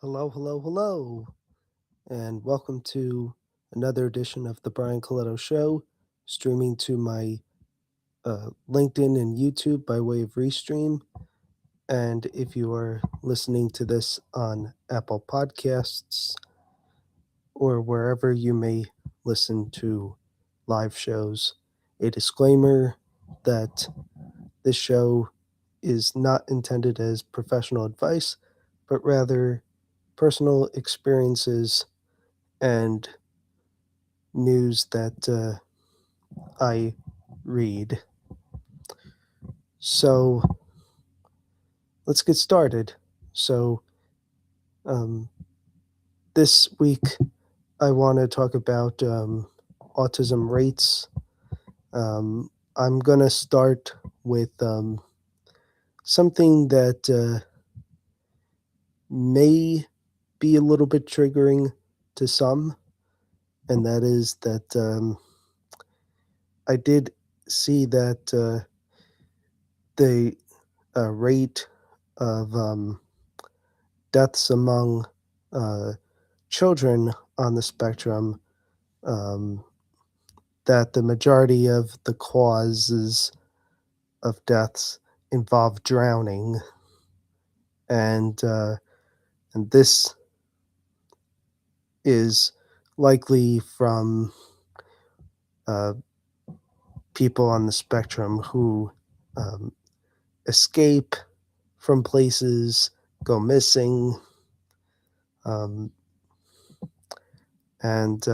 Hello, hello, hello, and welcome to another edition of the Colletto Show, streaming to my LinkedIn and YouTube by way of Restream. And if you are listening to this on Apple Podcasts or wherever you may listen to live shows, a disclaimer that this show is not intended as professional advice, but rather personal experiences and news that I read. So let's get started. So um, this week I want to talk about autism rates. I'm going to start with something that may be a little bit triggering to some, and that is that I did see that the rate of deaths among uh, children on the spectrum, um, that the majority of the causes of deaths involve drowning, and this is likely from uh, people on the spectrum who um, escape from places, go missing, um, and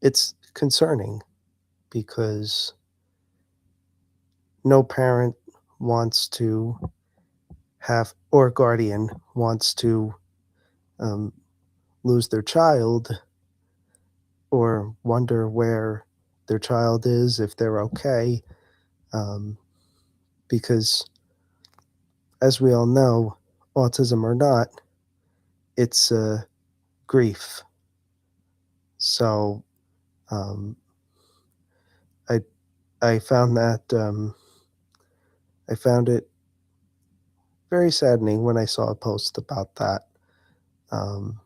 it's concerning because no parent wants to have, or guardian wants to um, lose their child or wonder where their child is, if they're okay, um, because as we all know, autism or not, it's grief. So um, I I found that I found it very saddening when I saw a post about that. Um,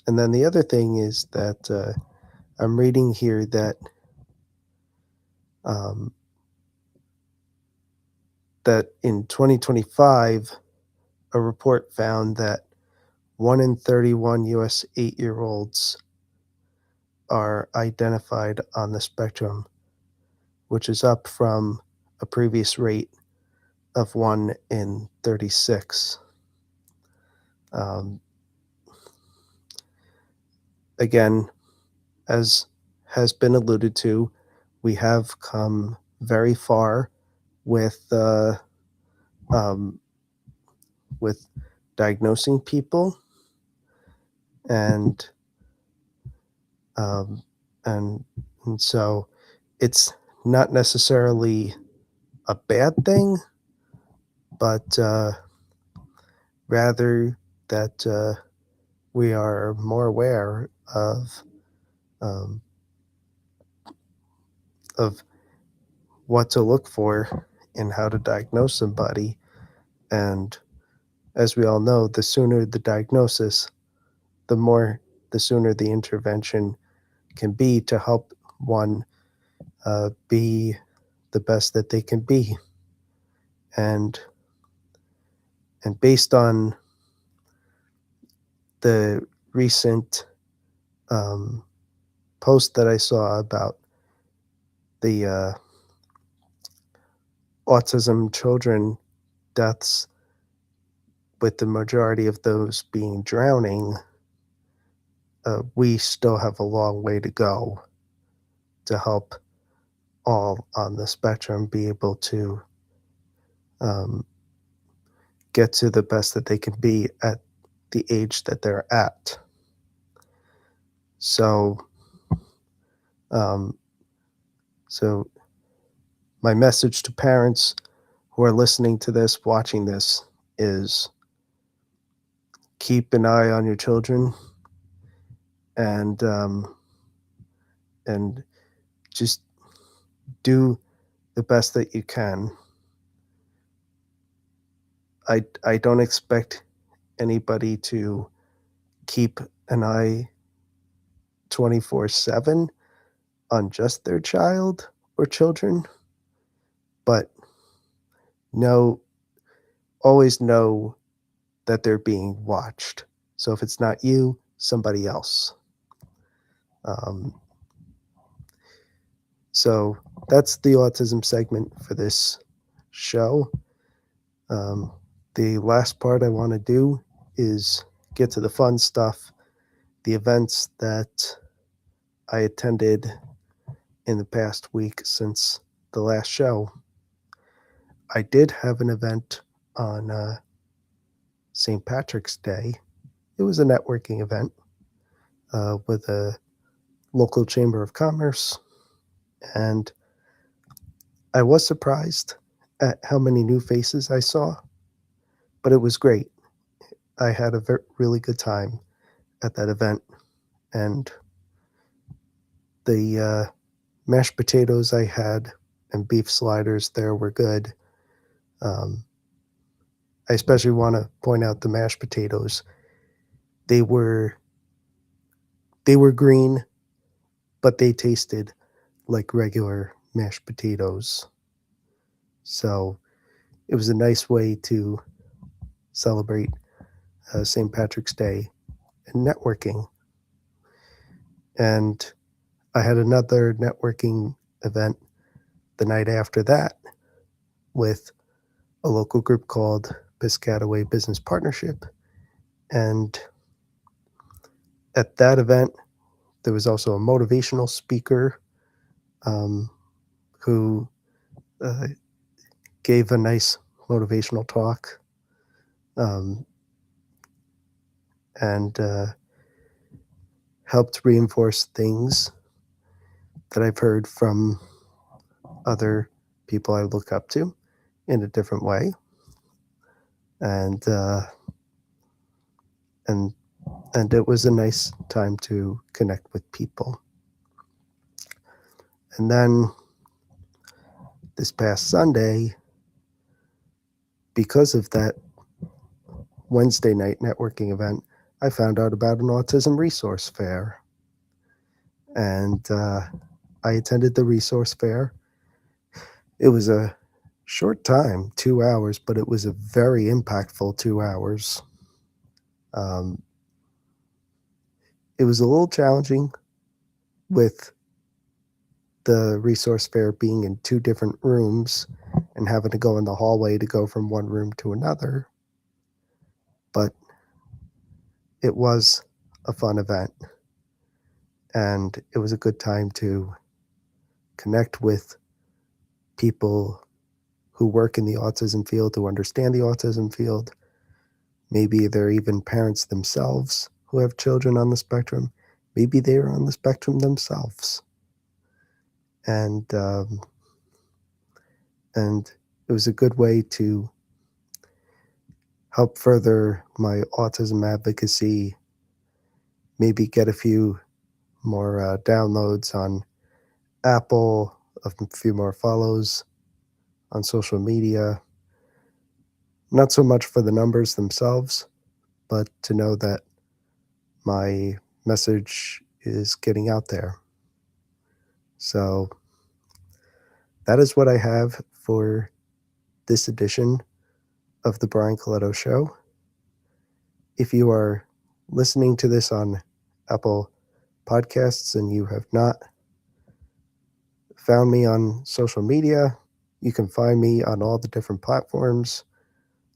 and then the other thing is that I'm reading here that um, that in 2025, a report found that 1 in 31 US 8-year-olds are identified on the spectrum, which is up from a previous rate of 1 in 36. Um, Again, as has been alluded to, we have come very far with um, with diagnosing people and um, and and so it's not necessarily a bad thing, but rather that we are more aware um, of what to look for and how to diagnose somebody. And as we all know, the sooner the diagnosis, the more the sooner the intervention can be to help one be the best that they can be. And and based on the recent um, post that I saw about the autism children deaths, with the majority of those being drowning, we still have a long way to go to help all on the spectrum be able to um, get to the best that they can be at the age that they're at. So, um, so my message to parents who are listening to this, watching this, is keep an eye on your children and and just do the best that you can. I don't expect anybody to keep an eye 24/7 on just their child or children, but know always know that they're being watched. So if it's not you, somebody else. Um, so that's the autism segment for this show. Um, the last part I want to do is get to the fun stuff, the events that I attended in the past week since the last show. I did have an event on St. Patrick's Day. It was a networking event with a local chamber of commerce, and I was surprised at how many new faces I saw, but it was great. I had a really good time at that event, and the mashed potatoes I had and beef sliders there were good. Um, I especially want to point out the mashed potatoes. They were they were green, but they tasted like regular mashed potatoes. So it was a nice way to celebrate St. Patrick's Day and networking. And I had another networking event the night after that with a local group called Piscataway Business Partnership. And at that event, there was also a motivational speaker um, who uh, gave a nice motivational talk um, and helped reinforce things that I've heard from other people I look up to in a different way. And and and it was a nice time to connect with people. And then this past Sunday, because of that Wednesday night networking event, I found out about an autism resource fair. And I attended the resource fair. It was a short time, 2 hours, but it was a very impactful 2 hours. Um, it was a little challenging with the resource fair being in two different rooms and having to go in the hallway to go from one room to another. But it was a fun event, and it was a good time to connect with people who work in the autism field, who understand the autism field. Maybe they're even parents themselves who have children on the spectrum. Maybe they're on the spectrum themselves. And and it was a good way to help further my autism advocacy, maybe get a few more downloads on Apple, a few more follows on social media. Not so much for the numbers themselves, but to know that my message is getting out there. So that is what I have for this edition of the Brian Colletto Show. If you are listening to this on Apple Podcasts and you have not found me on social media, you can find me on all the different platforms,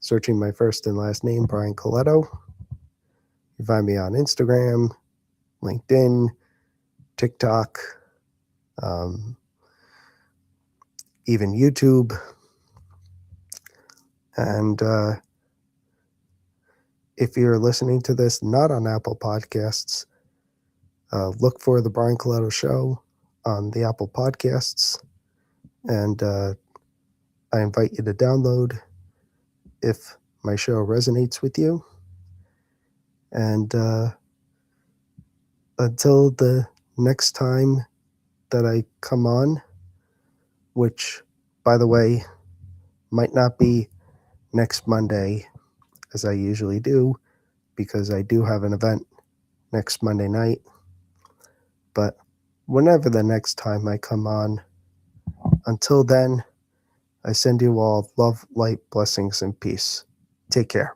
searching my first and last name, Brian Colletto. You find me on Instagram, LinkedIn, TikTok, um, even YouTube. And if you're listening to this not on Apple Podcasts, look for the Brian Colletto Show on the Apple Podcasts. And I invite you to download if my show resonates with you. And until the next time that I come on, which, by the way, might not be next Monday as I usually do, because I do have an event next Monday night. But whenever the next time I come on, until then, I send you all love, light, blessings, and peace. Take care.